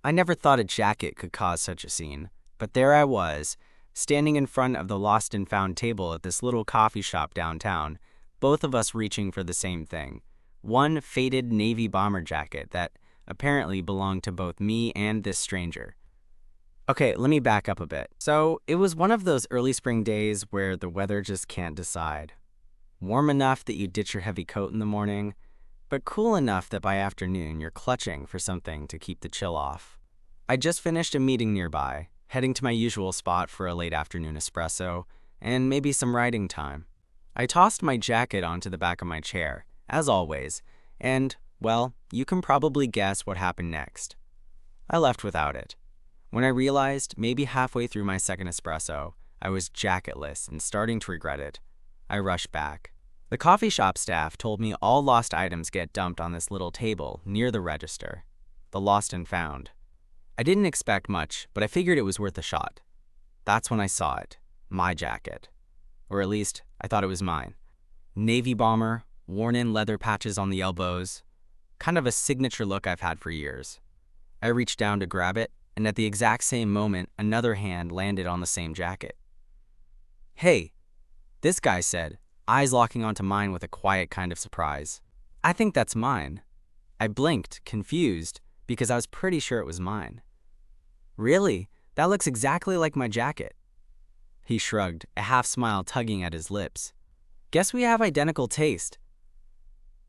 I never thought a jacket could cause such a scene, but there I was, standing in front of the lost and found table at this little coffee shop downtown, both of us reaching for the same thing. One faded navy bomber jacket that apparently belonged to both me and this stranger. Okay, let me back up a bit. So, it was one of those early spring days where the weather just can't decide. Warm enough that you ditch your heavy coat in the morning, but cool enough that by afternoon you're clutching for something to keep the chill off. I just finished a meeting nearby, heading to my usual spot for a late afternoon espresso and maybe some writing time. I tossed my jacket onto the back of my chair, as always, and, well, you can probably guess what happened next. I left without it. When I realized, maybe halfway through my second espresso, I was jacketless and starting to regret it, I rushed back. The coffee shop staff told me all lost items get dumped on this little table near the register, the lost and found. I didn't expect much, but I figured it was worth a shot. That's when I saw it, my jacket. Or at least, I thought it was mine. Navy bomber, worn-in leather patches on the elbows, kind of a signature look I've had for years. I reached down to grab it, and at the exact same moment, another hand landed on the same jacket. "Hey," this guy said, eyes locking onto mine with a quiet kind of surprise. "I think that's mine." I blinked, confused, because I was pretty sure it was mine. "Really? That looks exactly like my jacket." He shrugged, a half smile tugging at his lips. "Guess we have identical taste."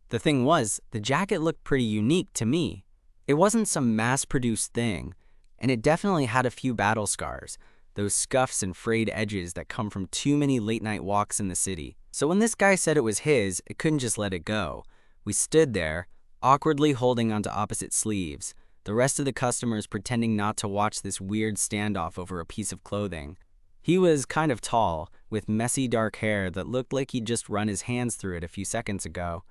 The thing was, the jacket looked pretty unique to me. It wasn't some mass-produced thing, and it definitely had a few battle scars, those scuffs and frayed edges that come from too many late-night walks in the city. So when this guy said it was his, I couldn't just let it go. We stood there, awkwardly holding onto opposite sleeves, the rest of the customers pretending not to watch this weird standoff over a piece of clothing. He was kind of tall, with messy dark hair that looked like he'd just run his hands through it a few seconds ago.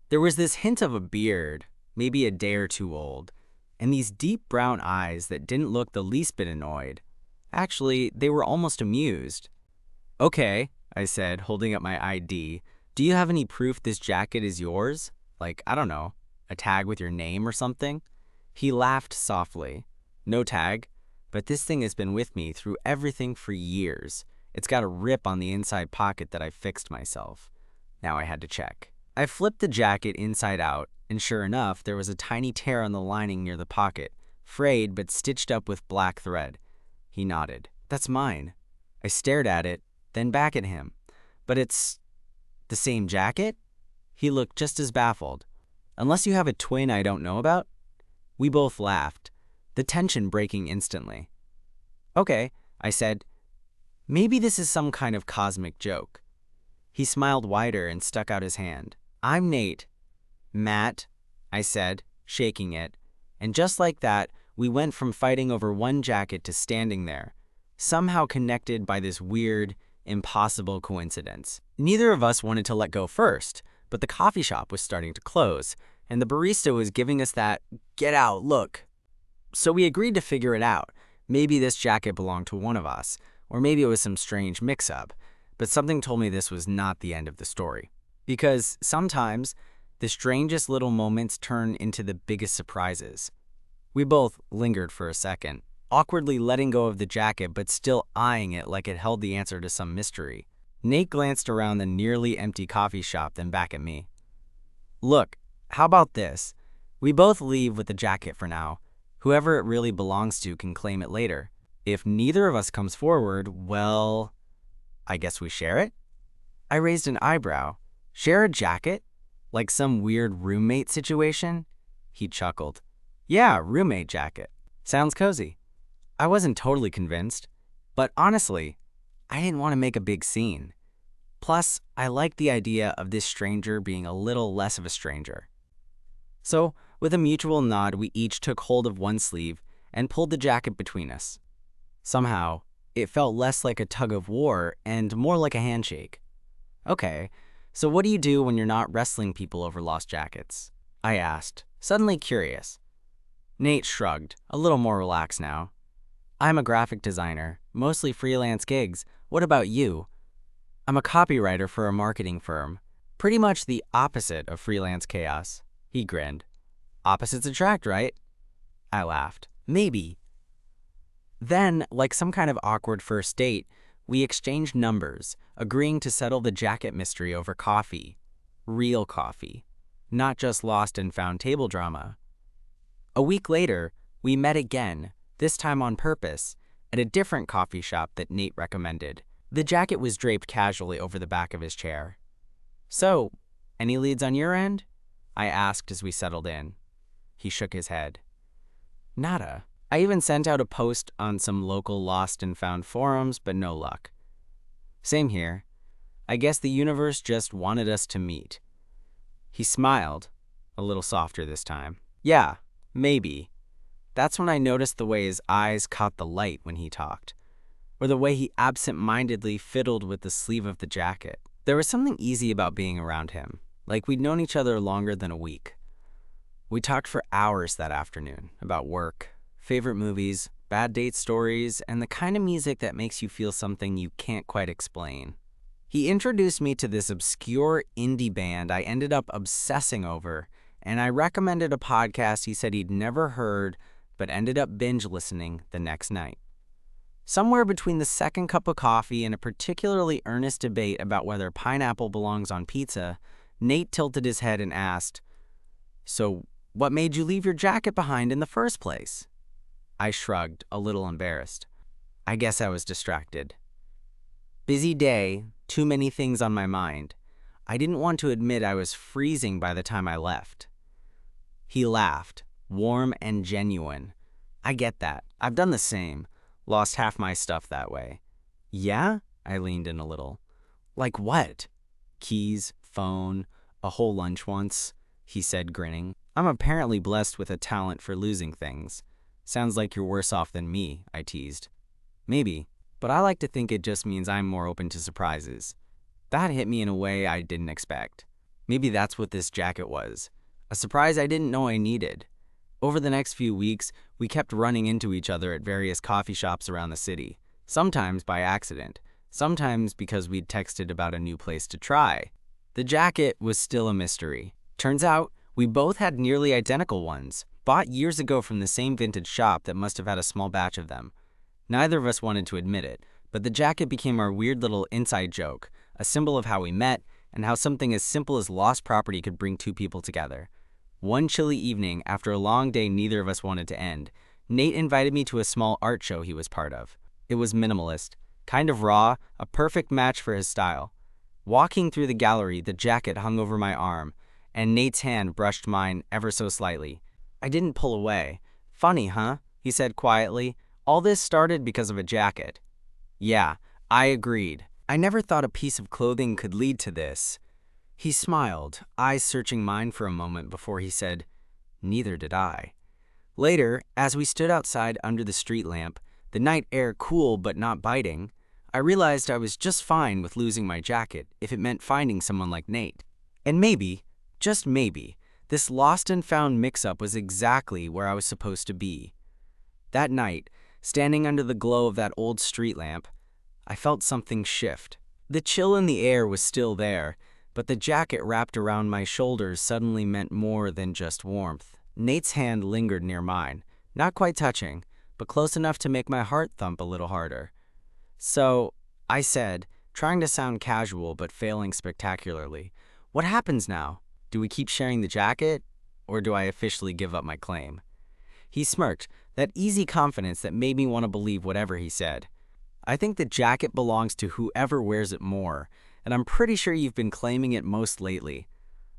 There was this hint of a beard, maybe a day or two old, and these deep brown eyes that didn't look the least bit annoyed. Actually, they were almost amused. "Okay," I said, holding up my ID. "Do you have any proof this jacket is yours? Like, I don't know, a tag with your name or something?" He laughed softly. "No tag, but this thing has been with me through everything for years. It's got a rip on the inside pocket that I fixed myself." Now I had to check. I flipped the jacket inside out, and sure enough, there was a tiny tear on the lining near the pocket, frayed but stitched up with black thread. He nodded. "That's mine." I stared at it, then back at him. "But it's the same jacket?" He looked just as baffled. "Unless you have a twin I don't know about?" We both laughed, the tension breaking instantly. "Okay," I said. "Maybe this is some kind of cosmic joke." He smiled wider and stuck out his hand. "I'm Nate." "Matt," I said, shaking it. And just like that, we went from fighting over one jacket to standing there, somehow connected by this weird, impossible coincidence. Neither of us wanted to let go first, but the coffee shop was starting to close, and the barista was giving us that "get out" look. So we agreed to figure it out. Maybe this jacket belonged to one of us, or maybe it was some strange mix-up, but something told me this was not the end of the story. Because sometimes, the strangest little moments turn into the biggest surprises. We both lingered for a second, awkwardly letting go of the jacket but still eyeing it like it held the answer to some mystery. Nate glanced around the nearly empty coffee shop, then back at me. "Look, how about this? We both leave with the jacket for now. Whoever it really belongs to can claim it later. If neither of us comes forward, well, I guess we share it?" I raised an eyebrow. "Share a jacket? Like some weird roommate situation?" He chuckled. "Yeah, roommate jacket. Sounds cozy." I wasn't totally convinced, but honestly, I didn't want to make a big scene. Plus, I liked the idea of this stranger being a little less of a stranger. So, with a mutual nod, we each took hold of one sleeve and pulled the jacket between us. Somehow, it felt less like a tug of war and more like a handshake. "Okay, so what do you do when you're not wrestling people over lost jackets?" I asked, suddenly curious. Nate shrugged, a little more relaxed now. "I'm a graphic designer, mostly freelance gigs. What about you?" "I'm a copywriter for a marketing firm. Pretty much the opposite of freelance chaos." He grinned. "Opposites attract, right?" I laughed. Maybe. Then, like some kind of awkward first date, we exchanged numbers, agreeing to settle the jacket mystery over coffee. Real coffee. Not just lost and found table drama. A week later, we met again, this time on purpose, at a different coffee shop that Nate recommended. The jacket was draped casually over the back of his chair. "So, any leads on your end?" I asked as we settled in. He shook his head. "Nada. I even sent out a post on some local lost and found forums, but no luck." "Same here. I guess the universe just wanted us to meet." He smiled, a little softer this time. "Yeah, maybe." That's when I noticed the way his eyes caught the light when he talked, or the way he absent-mindedly fiddled with the sleeve of the jacket. There was something easy about being around him, like we'd known each other longer than a week. We talked for hours that afternoon about work, favorite movies, bad date stories, and the kind of music that makes you feel something you can't quite explain. He introduced me to this obscure indie band I ended up obsessing over, and I recommended a podcast he said he'd never heard but ended up binge listening the next night. Somewhere between the second cup of coffee and a particularly earnest debate about whether pineapple belongs on pizza, Nate tilted his head and asked, "So, what made you leave your jacket behind in the first place?" I shrugged, a little embarrassed. "I guess I was distracted." Busy day, too many things on my mind. I didn't want to admit I was freezing by the time I left. He laughed, warm and genuine. "I get that. I've done the same. Lost half my stuff that way." "Yeah?" I leaned in a little. "Like what?" "Keys, phone, a whole lunch once," he said, grinning. "I'm apparently blessed with a talent for losing things." "Sounds like you're worse off than me," I teased. "Maybe, but I like to think it just means I'm more open to surprises." That hit me in a way I didn't expect. Maybe that's what this jacket was. A surprise I didn't know I needed. Over the next few weeks, we kept running into each other at various coffee shops around the city, sometimes by accident, sometimes because we'd texted about a new place to try. The jacket was still a mystery. Turns out, we both had nearly identical ones, bought years ago from the same vintage shop that must have had a small batch of them. Neither of us wanted to admit it, but the jacket became our weird little inside joke, a symbol of how we met and how something as simple as lost property could bring two people together. One chilly evening, after a long day neither of us wanted to end, Nate invited me to a small art show he was part of. It was minimalist, kind of raw, a perfect match for his style. Walking through the gallery, the jacket hung over my arm, and Nate's hand brushed mine ever so slightly. I didn't pull away. "Funny, huh?" he said quietly. "All this started because of a jacket." Yeah, I agreed. I never thought a piece of clothing could lead to this. He smiled, eyes searching mine for a moment before he said, "Neither did I." Later, as we stood outside under the street lamp, the night air cool but not biting, I realized I was just fine with losing my jacket if it meant finding someone like Nate. And maybe, just maybe, this lost and found mix-up was exactly where I was supposed to be. That night, standing under the glow of that old street lamp, I felt something shift. The chill in the air was still there, but the jacket wrapped around my shoulders suddenly meant more than just warmth. Nate's hand lingered near mine, not quite touching, but close enough to make my heart thump a little harder. "So," I said, trying to sound casual but failing spectacularly, "what happens now? Do we keep sharing the jacket, or do I officially give up my claim?" He smirked, that easy confidence that made me want to believe whatever he said. "I think the jacket belongs to whoever wears it more, and I'm pretty sure you've been claiming it most lately."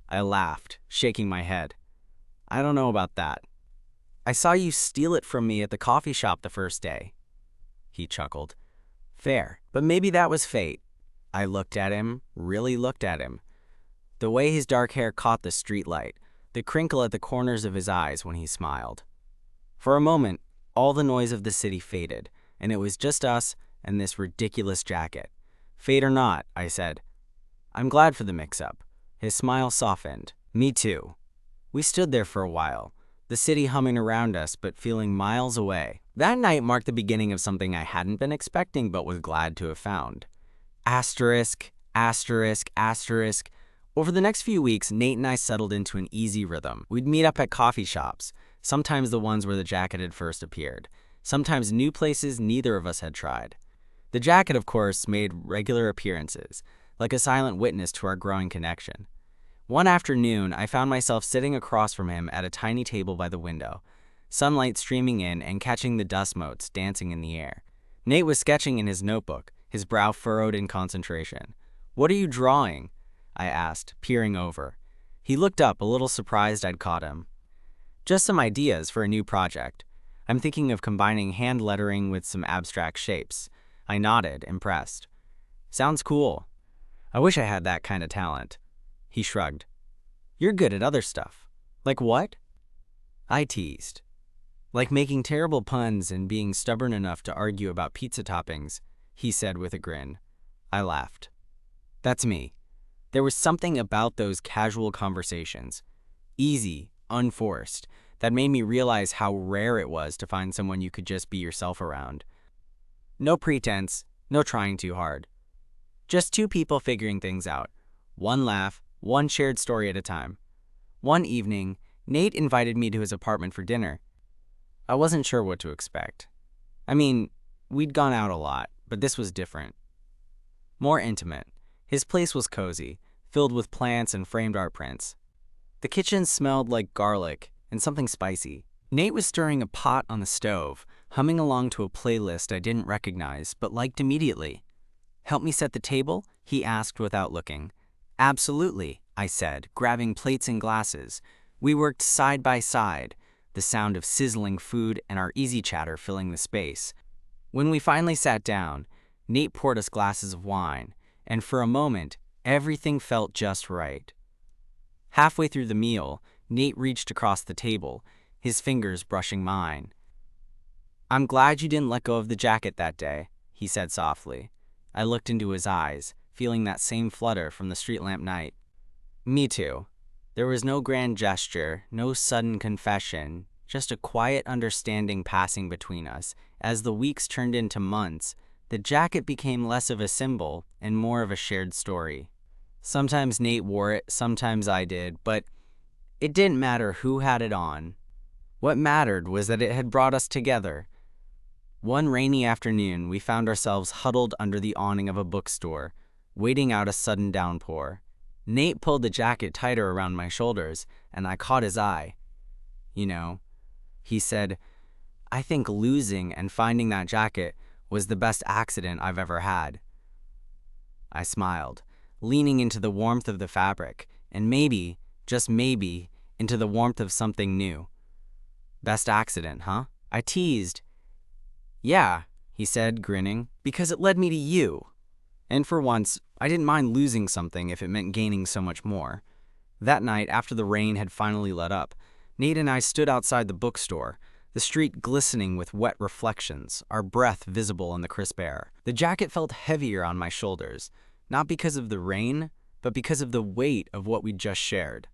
I laughed, shaking my head. "I don't know about that. I saw you steal it from me at the coffee shop the first day." He chuckled. "Fair, but maybe that was fate." I looked at him, really looked at him. The way his dark hair caught the streetlight, the crinkle at the corners of his eyes when he smiled. For a moment, all the noise of the city faded, and it was just us and this ridiculous jacket. "Fate or not," I said. "I'm glad for the mix-up." His smile softened. "Me too." We stood there for a while, the city humming around us but feeling miles away. That night marked the beginning of something I hadn't been expecting but was glad to have found. Asterisk, asterisk, asterisk. Over the next few weeks, Nate and I settled into an easy rhythm. We'd meet up at coffee shops, sometimes the ones where the jacket had first appeared, sometimes new places neither of us had tried. The jacket, of course, made regular appearances, like a silent witness to our growing connection. One afternoon, I found myself sitting across from him at a tiny table by the window, sunlight streaming in and catching the dust motes dancing in the air. Nate was sketching in his notebook, his brow furrowed in concentration. "What are you drawing?" I asked, peering over. He looked up, a little surprised I'd caught him. "Just some ideas for a new project. I'm thinking of combining hand lettering with some abstract shapes." I nodded, impressed. "Sounds cool. I wish I had that kind of talent." He shrugged. "You're good at other stuff." "Like what?" I teased. "Like making terrible puns and being stubborn enough to argue about pizza toppings," he said with a grin. I laughed. That's me. There was something about those casual conversations, easy, unforced, that made me realize how rare it was to find someone you could just be yourself around. No pretense, no trying too hard. Just two people figuring things out. One laugh, one shared story at a time. One evening, Nate invited me to his apartment for dinner. I wasn't sure what to expect. I mean, we'd gone out a lot, but this was different. More intimate. His place was cozy, filled with plants and framed art prints. The kitchen smelled like garlic and something spicy. Nate was stirring a pot on the stove, humming along to a playlist I didn't recognize but liked immediately. "Help me set the table?" he asked without looking. "Absolutely," I said, grabbing plates and glasses. We worked side by side, the sound of sizzling food and our easy chatter filling the space. When we finally sat down, Nate poured us glasses of wine, and for a moment, everything felt just right. Halfway through the meal, Nate reached across the table, his fingers brushing mine. "I'm glad you didn't let go of the jacket that day," he said softly. I looked into his eyes, feeling that same flutter from the street lamp night. "Me too." There was no grand gesture, no sudden confession, just a quiet understanding passing between us. As the weeks turned into months, the jacket became less of a symbol and more of a shared story. Sometimes Nate wore it, sometimes I did, but it didn't matter who had it on. What mattered was that it had brought us together. One rainy afternoon, we found ourselves huddled under the awning of a bookstore, waiting out a sudden downpour. Nate pulled the jacket tighter around my shoulders, and I caught his eye. "You know," he said, "I think losing and finding that jacket was the best accident I've ever had." I smiled, leaning into the warmth of the fabric, and maybe, just maybe, into the warmth of something new. "Best accident, huh?" I teased. "Yeah," he said, grinning, "because it led me to you." And for once, I didn't mind losing something if it meant gaining so much more. That night, after the rain had finally let up, Nate and I stood outside the bookstore, the street glistening with wet reflections, our breath visible in the crisp air. The jacket felt heavier on my shoulders, not because of the rain, but because of the weight of what we'd just shared.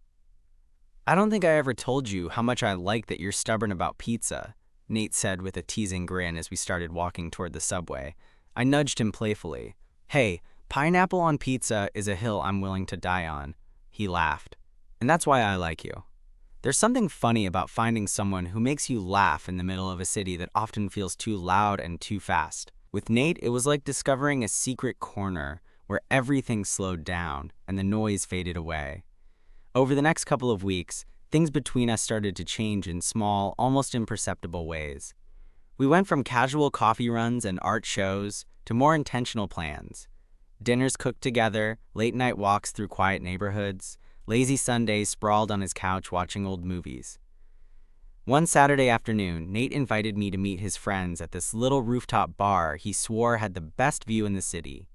"I don't think I ever told you how much I like that you're stubborn about pizza," Nate said with a teasing grin as we started walking toward the subway. I nudged him playfully. "Hey, pineapple on pizza is a hill I'm willing to die on." He laughed. "And that's why I like you." There's something funny about finding someone who makes you laugh in the middle of a city that often feels too loud and too fast. With Nate, it was like discovering a secret corner where everything slowed down and the noise faded away. Over the next couple of weeks, things between us started to change in small, almost imperceptible ways. We went from casual coffee runs and art shows to more intentional plans. Dinners cooked together, late-night walks through quiet neighborhoods, lazy Sundays sprawled on his couch watching old movies. One Saturday afternoon, Nate invited me to meet his friends at this little rooftop bar he swore had the best view in the city.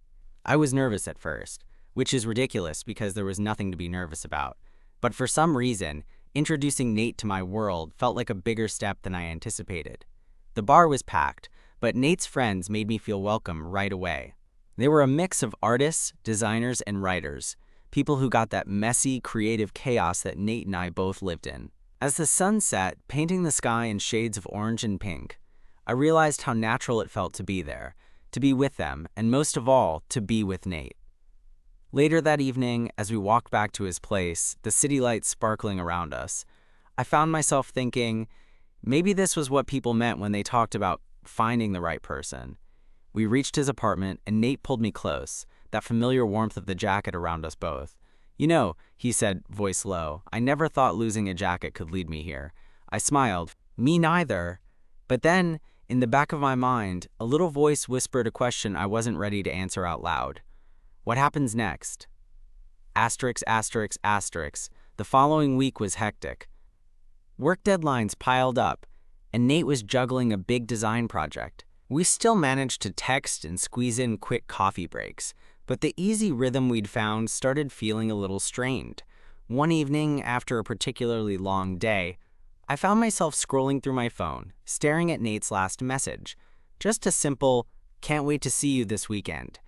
I was nervous at first, which is ridiculous because there was nothing to be nervous about. But for some reason, introducing Nate to my world felt like a bigger step than I anticipated. The bar was packed, but Nate's friends made me feel welcome right away. They were a mix of artists, designers, and writers, people who got that messy, creative chaos that Nate and I both lived in. As the sun set, painting the sky in shades of orange and pink, I realized how natural it felt to be there, to be with them, and most of all, to be with Nate. Later that evening, as we walked back to his place, the city lights sparkling around us, I found myself thinking, Maybe this was what people meant when they talked about finding the right person. We reached his apartment, and Nate pulled me close, that familiar warmth of the jacket around us both. "You know," he said, voice low, "I never thought losing a jacket could lead me here." I smiled. "Me neither." But then, in the back of my mind, a little voice whispered a question I wasn't ready to answer out loud. What happens next? Asterisk, asterisk, asterisk. The following week was hectic. Work deadlines piled up, and Nate was juggling a big design project. We still managed to text and squeeze in quick coffee breaks, but the easy rhythm we'd found started feeling a little strained. One evening, after a particularly long day, I found myself scrolling through my phone, staring at Nate's last message. Just a simple, "Can't wait to see you this weekend."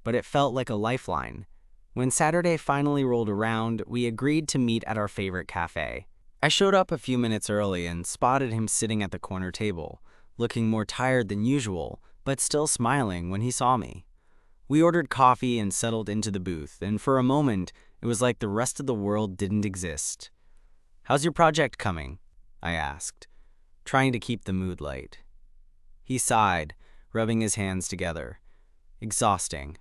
But it felt like a lifeline. When Saturday finally rolled around, we agreed to meet at our favorite cafe. I showed up a few minutes early and spotted him sitting at the corner table, looking more tired than usual, but still smiling when he saw me. We ordered coffee and settled into the booth, and for a moment, it was like the rest of the world didn't exist. "How's your project coming?" I asked, trying to keep the mood light. He sighed, rubbing his hands together. "Exhausting,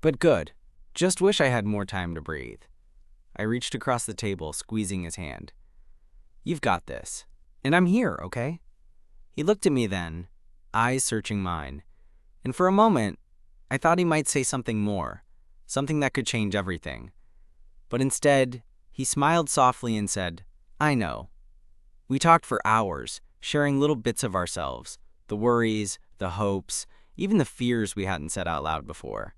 but good. Just wish I had more time to breathe." I reached across the table, squeezing his hand. "You've got this. And I'm here, okay?" He looked at me then, eyes searching mine. And for a moment, I thought he might say something more, something that could change everything. But instead, he smiled softly and said, "I know." We talked for hours, sharing little bits of ourselves, the worries, the hopes, even the fears we hadn't said out loud before.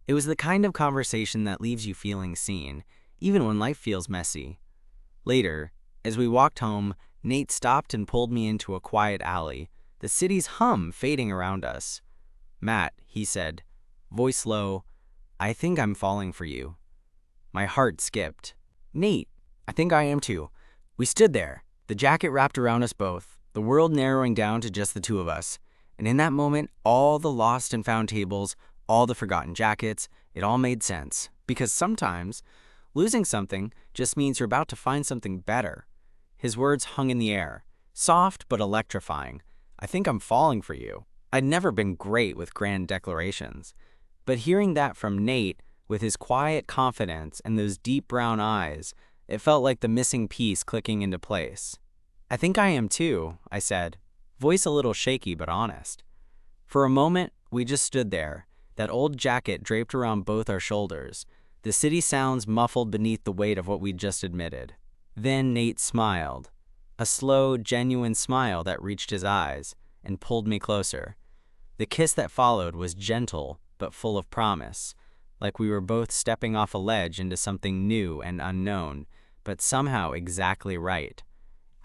It was the kind of conversation that leaves you feeling seen, even when life feels messy. Later, as we walked home, Nate stopped and pulled me into a quiet alley, the city's hum fading around us. "Matt," he said, voice low, "I think I'm falling for you." My heart skipped. "Nate, I think I am too." We stood there, the jacket wrapped around us both, the world narrowing down to just the two of us. And in that moment, all the lost and found tables, all the forgotten jackets, it all made sense. Because sometimes, losing something just means you're about to find something better. His words hung in the air, soft but electrifying. "I think I'm falling for you." I'd never been great with grand declarations. But hearing that from Nate, with his quiet confidence and those deep brown eyes, it felt like the missing piece clicking into place. "I think I am too," I said, voice a little shaky but honest. For a moment, we just stood there, that old jacket draped around both our shoulders, the city sounds muffled beneath the weight of what we'd just admitted. Then Nate smiled, a slow, genuine smile that reached his eyes and pulled me closer. The kiss that followed was gentle but full of promise, like we were both stepping off a ledge into something new and unknown, but somehow exactly right.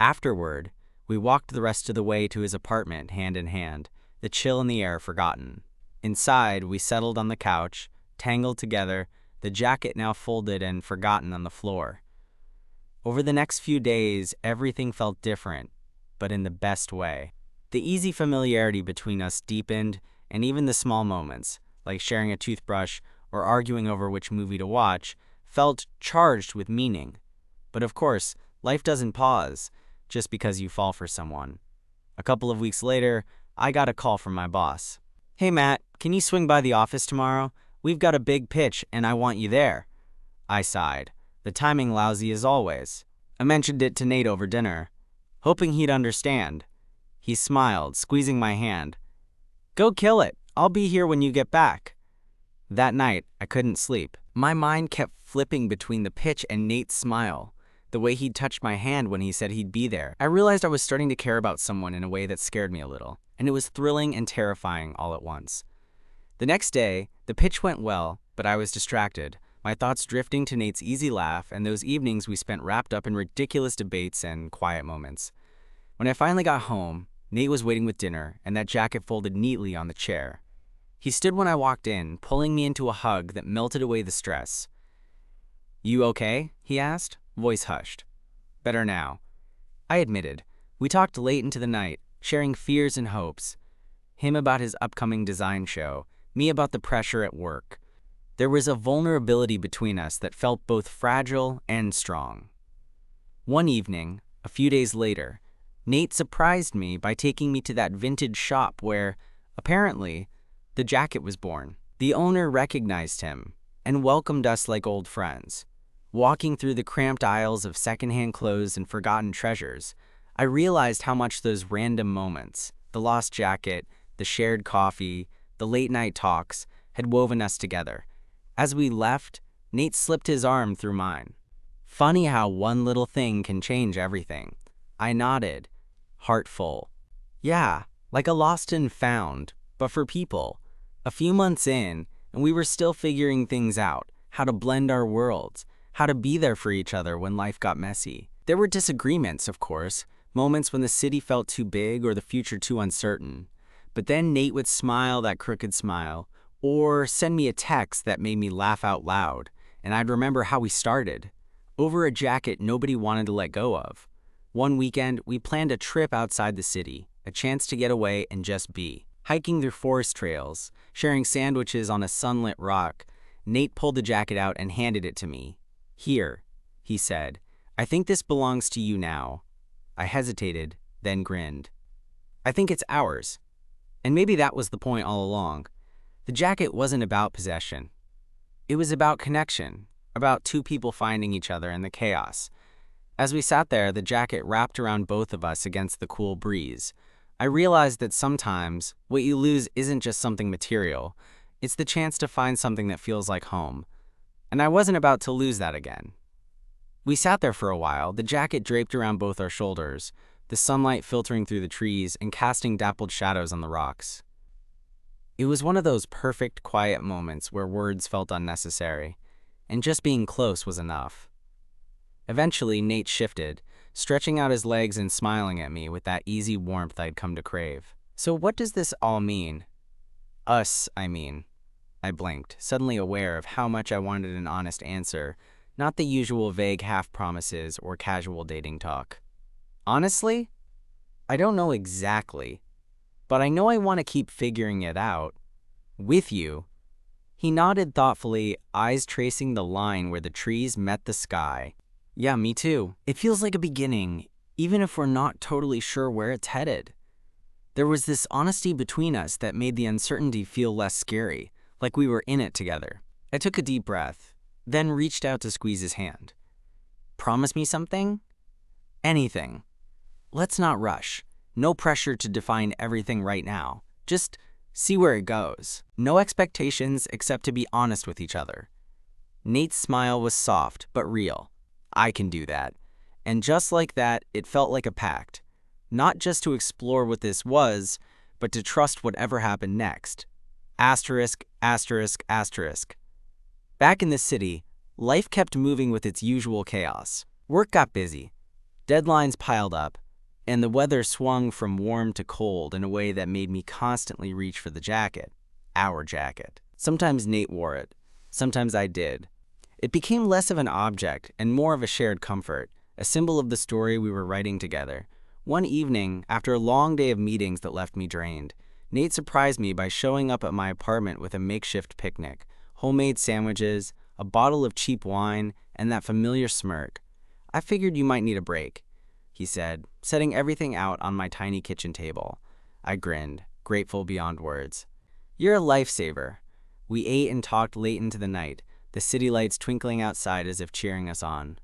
Afterward, we walked the rest of the way to his apartment hand in hand, the chill in the air forgotten. Inside, we settled on the couch, tangled together, the jacket now folded and forgotten on the floor. Over the next few days, everything felt different, but in the best way. The easy familiarity between us deepened, and even the small moments, like sharing a toothbrush or arguing over which movie to watch, felt charged with meaning. But of course, life doesn't pause just because you fall for someone. A couple of weeks later, I got a call from my boss. "Hey Matt, can you swing by the office tomorrow? We've got a big pitch and I want you there." I sighed, the timing lousy as always. I mentioned it to Nate over dinner, hoping he'd understand. He smiled, squeezing my hand. "Go kill it. I'll be here when you get back." That night, I couldn't sleep. My mind kept flipping between the pitch and Nate's smile, the way he'd touched my hand when he said he'd be there. I realized I was starting to care about someone in a way that scared me a little, and it was thrilling and terrifying all at once. The next day, the pitch went well, but I was distracted, my thoughts drifting to Nate's easy laugh and those evenings we spent wrapped up in ridiculous debates and quiet moments. When I finally got home, Nate was waiting with dinner and that jacket folded neatly on the chair. He stood when I walked in, pulling me into a hug that melted away the stress. "You okay?" he asked, voice hushed. "Better now." I admitted. We talked late into the night, sharing fears and hopes. Him about his upcoming design show, me about the pressure at work. There was a vulnerability between us that felt both fragile and strong. One evening, a few days later, Nate surprised me by taking me to that vintage shop where, apparently, the jacket was born. The owner recognized him and welcomed us like old friends. Walking through the cramped aisles of secondhand clothes and forgotten treasures, I realized how much those random moments, the lost jacket, the shared coffee, the late-night talks, had woven us together. As we left, Nate slipped his arm through mine. Funny how one little thing can change everything. I nodded, heart full. Yeah, like a lost and found, but for people. A few months in, and we were still figuring things out, how to blend our worlds, how to be there for each other when life got messy. There were disagreements, of course, moments when the city felt too big or the future too uncertain. But then Nate would smile that crooked smile, or send me a text that made me laugh out loud, and I'd remember how we started. Over a jacket nobody wanted to let go of. One weekend, we planned a trip outside the city, a chance to get away and just be. Hiking through forest trails, sharing sandwiches on a sunlit rock, Nate pulled the jacket out and handed it to me. "Here," he said. "I think this belongs to you now." I hesitated, then grinned. "I think it's ours." And maybe that was the point all along. The jacket wasn't about possession. It was about connection, about two people finding each other in the chaos. As we sat there, the jacket wrapped around both of us against the cool breeze, I realized that sometimes what you lose isn't just something material, it's the chance to find something that feels like home. And I wasn't about to lose that again. We sat there for a while, the jacket draped around both our shoulders, the sunlight filtering through the trees and casting dappled shadows on the rocks. It was one of those perfect, quiet moments where words felt unnecessary, and just being close was enough. Eventually, Nate shifted, stretching out his legs and smiling at me with that easy warmth I'd come to crave. "So what does this all mean?" "Us, I mean." I blinked, suddenly aware of how much I wanted an honest answer, not the usual vague half-promises or casual dating talk. "Honestly, I don't know exactly, but I know I want to keep figuring it out. With you." He nodded thoughtfully, eyes tracing the line where the trees met the sky. "Yeah, me too. It feels like a beginning, even if we're not totally sure where it's headed." There was this honesty between us that made the uncertainty feel less scary, like we were in it together. I took a deep breath, then reached out to squeeze his hand. "Promise me something?" "Anything. Let's not rush. No pressure to define everything right now. Just see where it goes. No expectations except to be honest with each other." Nate's smile was soft but real. "I can do that." And just like that, it felt like a pact. Not just to explore what this was, but to trust whatever happened next. Asterisk, asterisk, asterisk. Back in the city, life kept moving with its usual chaos. Work got busy. Deadlines piled up, and the weather swung from warm to cold in a way that made me constantly reach for the jacket. Our jacket. Sometimes Nate wore it. Sometimes I did. It became less of an object and more of a shared comfort, a symbol of the story we were writing together. One evening, after a long day of meetings that left me drained, Nate surprised me by showing up at my apartment with a makeshift picnic, homemade sandwiches, a bottle of cheap wine, and that familiar smirk. "I figured you might need a break," he said, setting everything out on my tiny kitchen table. I grinned, grateful beyond words. "You're a lifesaver." We ate and talked late into the night, the city lights twinkling outside as if cheering us on.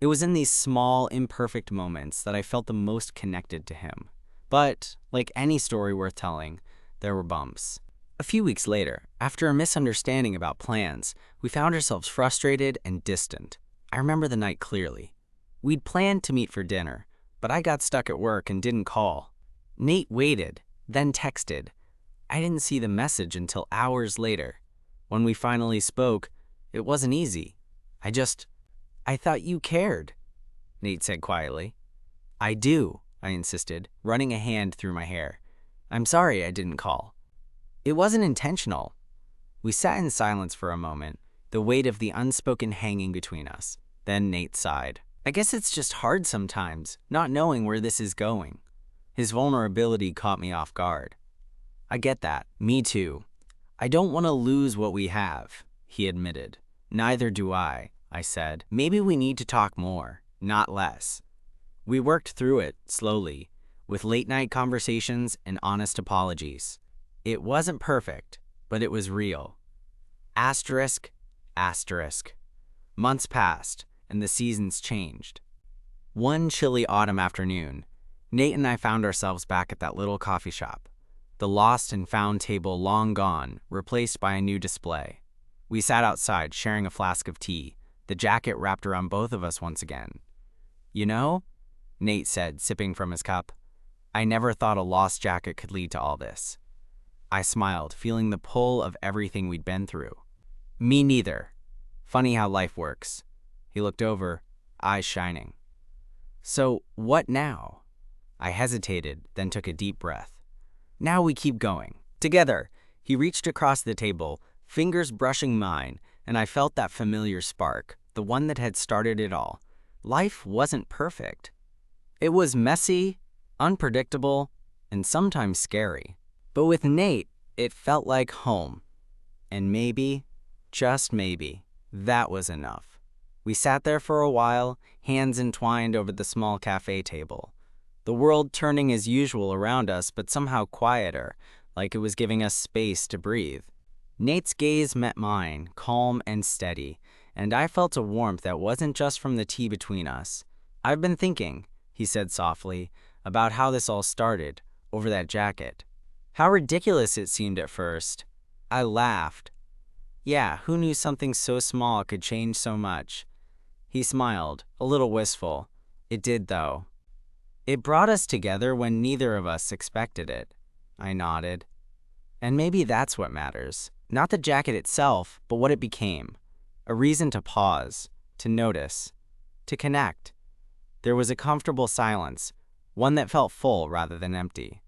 It was in these small, imperfect moments that I felt the most connected to him. But, like any story worth telling, there were bumps. A few weeks later, after a misunderstanding about plans, we found ourselves frustrated and distant. I remember the night clearly. We'd planned to meet for dinner, but I got stuck at work and didn't call. Nate waited, then texted. I didn't see the message until hours later. When we finally spoke, it wasn't easy. "I thought you cared," Nate said quietly. "I do," I insisted, running a hand through my hair. "I'm sorry I didn't call." "It wasn't intentional." We sat in silence for a moment, the weight of the unspoken hanging between us. Then Nate sighed. "I guess it's just hard sometimes, not knowing where this is going." His vulnerability caught me off guard. "I get that. Me too. I don't want to lose what we have," he admitted. "Neither do I said. "Maybe we need to talk more, not less." We worked through it, slowly, with late-night conversations and honest apologies. It wasn't perfect, but it was real. Asterisk, asterisk. Months passed, and the seasons changed. One chilly autumn afternoon, Nate and I found ourselves back at that little coffee shop. The lost and found table long gone, replaced by a new display. We sat outside, sharing a flask of tea, the jacket wrapped around both of us once again. "You know," Nate said, sipping from his cup, "I never thought a lost jacket could lead to all this." I smiled, feeling the pull of everything we'd been through. "Me neither. Funny how life works." He looked over, eyes shining. "So, what now?" I hesitated, then took a deep breath. "Now we keep going. Together." He reached across the table, fingers brushing mine, and I felt that familiar spark, the one that had started it all. Life wasn't perfect. It was messy, unpredictable, and sometimes scary. But with Nate, it felt like home. And maybe, just maybe, that was enough. We sat there for a while, hands entwined over the small cafe table. The world turning as usual around us, but somehow quieter, like it was giving us space to breathe. Nate's gaze met mine, calm and steady, and I felt a warmth that wasn't just from the tea between us. "I've been thinking," he said softly, "about how this all started, over that jacket. How ridiculous it seemed at first." I laughed. "Yeah, who knew something so small could change so much?" He smiled, a little wistful. "It did, though. It brought us together when neither of us expected it." I nodded. "And maybe that's what matters. Not the jacket itself, but what it became. A reason to pause, to notice, to connect." There was a comfortable silence, one that felt full rather than empty.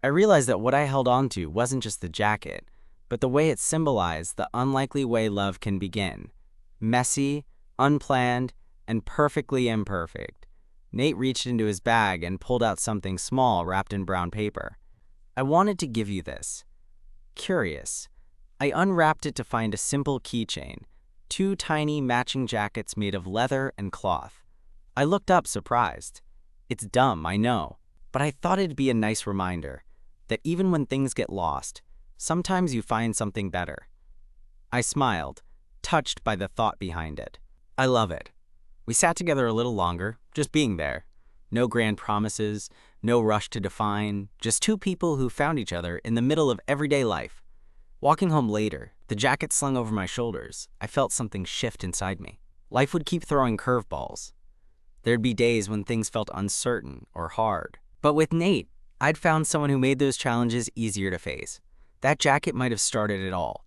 I realized that what I held on to wasn't just the jacket, but the way it symbolized the unlikely way love can begin. Messy, unplanned, and perfectly imperfect. Nate reached into his bag and pulled out something small wrapped in brown paper. "I wanted to give you this." Curious. I unwrapped it to find a simple keychain, 2 tiny matching jackets made of leather and cloth. I looked up, surprised. It's dumb, I know, but I thought it'd be a nice reminder that even when things get lost, sometimes you find something better. I smiled, touched by the thought behind it. "I love it." We sat together a little longer, just being there. No grand promises, no rush to define, just 2 people who found each other in the middle of everyday life. Walking home later, the jacket slung over my shoulders, I felt something shift inside me. Life would keep throwing curveballs. There'd be days when things felt uncertain or hard. But with Nate, I'd found someone who made those challenges easier to face. That jacket might have started it all,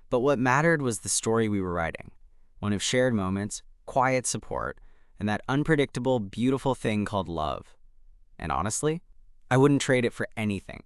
but what mattered was the story we were writing. One of shared moments, quiet support, and that unpredictable, beautiful thing called love. And honestly, I wouldn't trade it for anything.